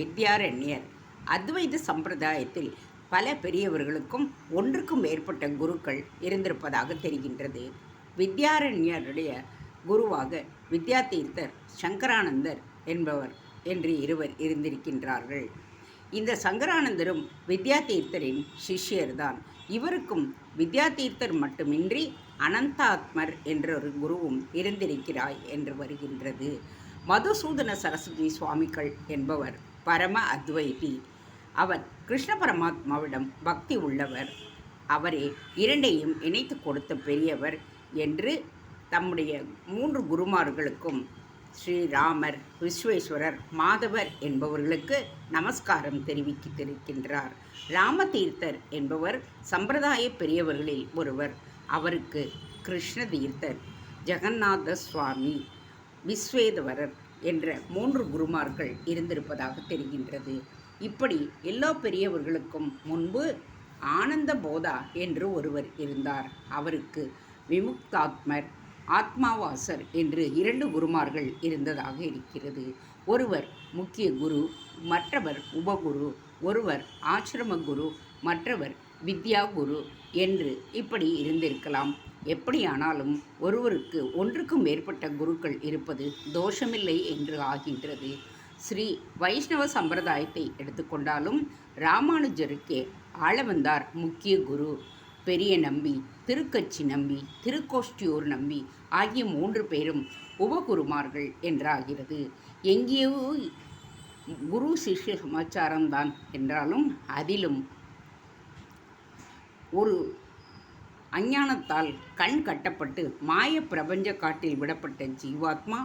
வித்யாரண்யர். அத்வைத சம்பிரதாயத்தில் பல பெரியவர்களுக்கும் ஒன்றுக்கும் மேற்பட்ட குருக்கள் இருந்திருப்பதாக தெரிகின்றது. வித்யாரண்யருடைய குருவாக வித்யாதீர்த்தர், சங்கரானந்தர் என்பவர் என்று இருவர் இருந்திருக்கின்றார்கள். இந்த சங்கரானந்தரும் வித்யாதீர்த்தரின் சிஷ்யர்தான். இவருக்கும் வித்யாதீர்த்தர் மட்டுமின்றி அனந்தாத்மர் என்ற ஒரு குருவும் இருந்திருக்கிறாய் என்று வருகின்றது. மதுசூதன சரஸ்வதி சுவாமிகள் என்பவர் பரம அத்வைதி. அவர் கிருஷ்ண பரமாத்மாவிடம் பக்தி உள்ளவர். அவரே இரண்டையும் இணைத்து கொடுத்த பெரியவர் என்று தம்முடைய 3 குருமார்களுக்கும் ஸ்ரீராமர், விஸ்வேஸ்வரர், மாதவர் என்பவர்களுக்கு நமஸ்காரம் தெரிவித்திருக்கின்றார். ராமதீர்த்தர் என்பவர் சம்பிரதாய பெரியவர்களில் ஒருவர். அவருக்கு கிருஷ்ண தீர்த்தர், ஜெகநாத சுவாமி, விஸ்வேதவரர் என்ற 3 குருமார்கள் இருந்திருப்பதாக தெரிகின்றது. இப்படி எல்லா பெரியவர்களுக்கும் முன்பு ஆனந்த போதா என்று ஒருவர் இருந்தார். அவருக்கு விமுக்தாத்மர், ஆத்மாவாசர் என்று 2 குருமார்கள் இருந்ததாக இருக்கிறது. ஒருவர் முக்கிய குரு, மற்றவர் உபகுரு. ஒருவர் ஆசிரம குரு, மற்றவர் வித்யா குரு என்று இப்படி இருந்திருக்கலாம். எப்படியானாலும் ஒருவருக்கு ஒன்றுக்கும் மேற்பட்ட குருக்கள் இருப்பது தோஷமில்லை என்று ஆகின்றது. ஸ்ரீ வைஷ்ணவ சம்பிரதாயத்தை எடுத்துக்கொண்டாலும் ராமானுஜருக்கே ஆளவந்தார் முக்கிய குரு, பெரிய நம்பி, திருக்கச்சி நம்பி, திருக்கோஷ்டியூர் நம்பி ஆகிய 3 பேரும் உபகுருமார்கள் என்றாகிறது. எங்கேயோ குரு சிஷ்ய சமாச்சாரம்தான் என்றாலும் அதிலும் ஒரு அஞ்ஞானத்தால் கண் கட்டப்பட்டு மாய பிரபஞ்ச காட்டில் விடப்பட்ட ஜீவாத்மா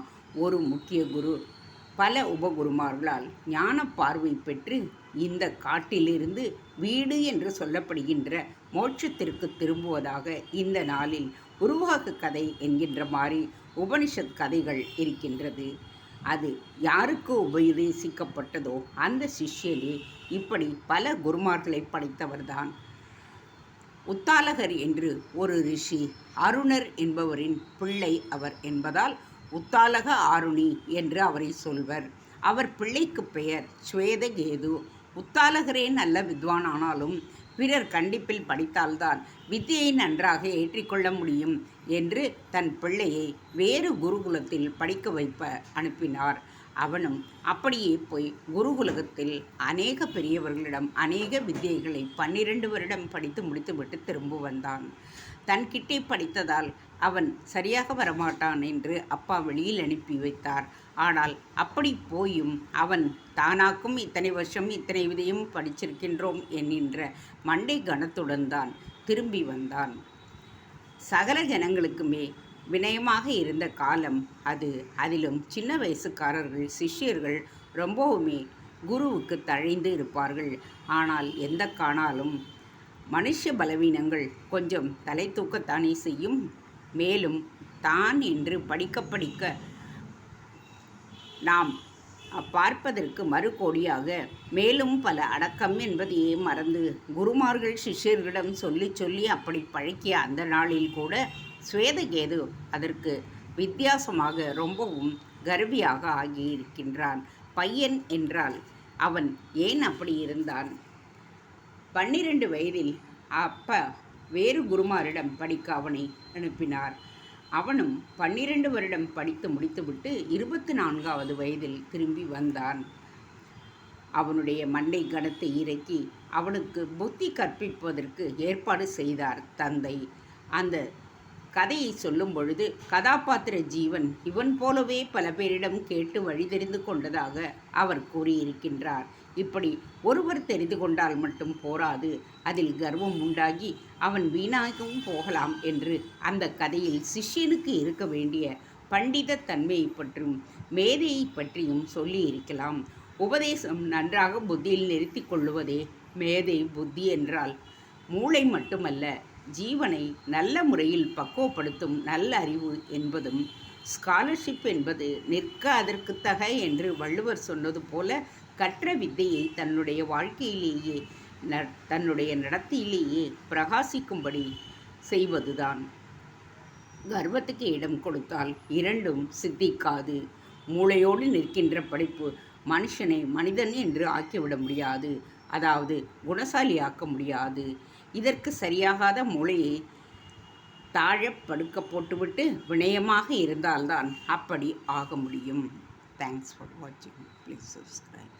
ஒரு முக்கிய குரு பல உபகுருமார்களால் ஞான பார்வை பெற்று இந்த காட்டிலிருந்து வீடு என்று சொல்லப்படுகின்ற மோட்சத்திற்கு திரும்புவதாக இந்த நாளில் உருவாக கதை என்கின்ற மாதிரி உபனிஷத் கதைகள் இருக்கின்றது. அது யாருக்கு உபதேசிக்கப்பட்டதோ அந்த சிஷ்யனே இப்படி பல குருமார்களை படைத்தவர்தான். உத்தாலகர் என்று ஒரு ரிஷி, அருணர் என்பவரின் பிள்ளை அவர் என்பதால் உத்தாலக ஆருணி என்று அவரை சொல்வர். அவர் பிள்ளைக்கு பெயர் ஸ்வேதகேது. உத்தாலகரே நல்ல வித்வான் ஆனாலும் பிறர் கண்டிப்பில் படித்தால்தான் வித்தியை நன்றாக ஏற்றிக்கொள்ள முடியும் என்று தன் பிள்ளையை வேறு குருகுலத்தில் படிக்க வைப்ப அனுப்பினார். அவனும் அப்படியே போய் குருகுலகத்தில் அநேக பெரியவர்களிடம் அநேக வித்தியைகளை 12 வருடம் படித்து முடித்துவிட்டு திரும்ப வந்தான். தன்கிட்டே படித்ததால் அவன் சரியாக வரமாட்டான் என்று அப்பா வெளியில் அனுப்பி வைத்தார். ஆனால் அப்படி போயும் அவன் தானாக்கும் இத்தனை வருஷம் இத்தனை விதையும் படிச்சிருக்கின்றோம் என்கின்ற மண்டை கனத்துடன் தான் திரும்பி வந்தான். சகல ஜனங்களுக்குமே வினயமாக இருந்த காலம் அது. அதிலும் சின்ன வயசுக்காரர்கள், சிஷ்யர்கள் ரொம்பவுமே குருவுக்கு தழைந்து இருப்பார்கள். ஆனால் எந்த காணாலும் மனுஷ பலவீனங்கள் கொஞ்சம் தலை தூக்கத்தானே செய்யும். மேலும் தான் என்று படிக்க படிக்க நாம் பார்ப்பதற்கு மறுகோடியாக மேலும் பல அடக்கம் என்பதையே மறந்து குருமார்கள் சிஷ்யர்களிடம் சொல்லி சொல்லி அப்படி பழக்கிய அந்த நாளில் கூட ஸ்வேதகேது அதற்கு வித்தியாசமாக ரொம்பவும் கர்வியாக ஆகியிருக்கின்றான். பையன் என்றால் அவன் ஏன் அப்படி இருந்தான்? 12 வயதில் அப்பா வேறு குருமாரிடம் படிக்க அவனை அனுப்பினார். அவனும் 12 வருடம் படித்து முடித்துவிட்டு 24வது வயதில் திரும்பி வந்தான். அவனுடைய மண்டை கனத்தை இறக்கி அவனுக்கு புத்தி கற்பிப்பதற்கு ஏற்பாடு செய்தார் தந்தை. அந்த கதையை சொல்லும் பொழுது கதாபாத்திர ஜீவன் இவன் போலவே பல பேரிடம் கேட்டு வழி தெரிந்து கொண்டதாக அவர் கூறியிருக்கின்றார். இப்படி ஒருவர் தெரிந்து கொண்டால் மட்டும் போராது, அதில் கர்வம் உண்டாகி அவன் வீணாகவும் போகலாம் என்று அந்த கதையில் சிஷ்யனுக்கு இருக்க வேண்டிய பண்டித தன்மையை பற்றியும் மேதையை பற்றியும் சொல்லி இருக்கலாம். உபதேசம் நன்றாக புத்தியில் நிறுத்தி கொள்ளுவதே மேதை புத்தி என்றால் மூளை மட்டுமல்ல, ஜீவனை நல்ல முறையில் பக்குவப்படுத்தும் நல்ல அறிவு என்பதும் ஸ்காலர்ஷிப் என்பது நிற்க அதற்கு தக என்று வள்ளுவர் சொன்னது போல கற்ற வித்தையை தன்னுடைய வாழ்க்கையிலேயே தன்னுடைய நடத்தையிலேயே பிரகாசிக்கும்படி செய்வதுதான். கர்வத்துக்கு இடம் கொடுத்தால் இரண்டும் சித்திக்காது. மூளையோடு நிற்கின்ற படிப்பு மனுஷனை மனிதன் என்று ஆக்கிவிட முடியாது, அதாவது குணசாலியாக்க முடியாது. இதற்கு சரியாகாத மூளையை தாழ படுக்க போட்டுவிட்டு வினயமாக இருந்தால்தான் அப்படி ஆக முடியும். தேங்க்ஸ் ஃபார் வாட்சிங். Please subscribe.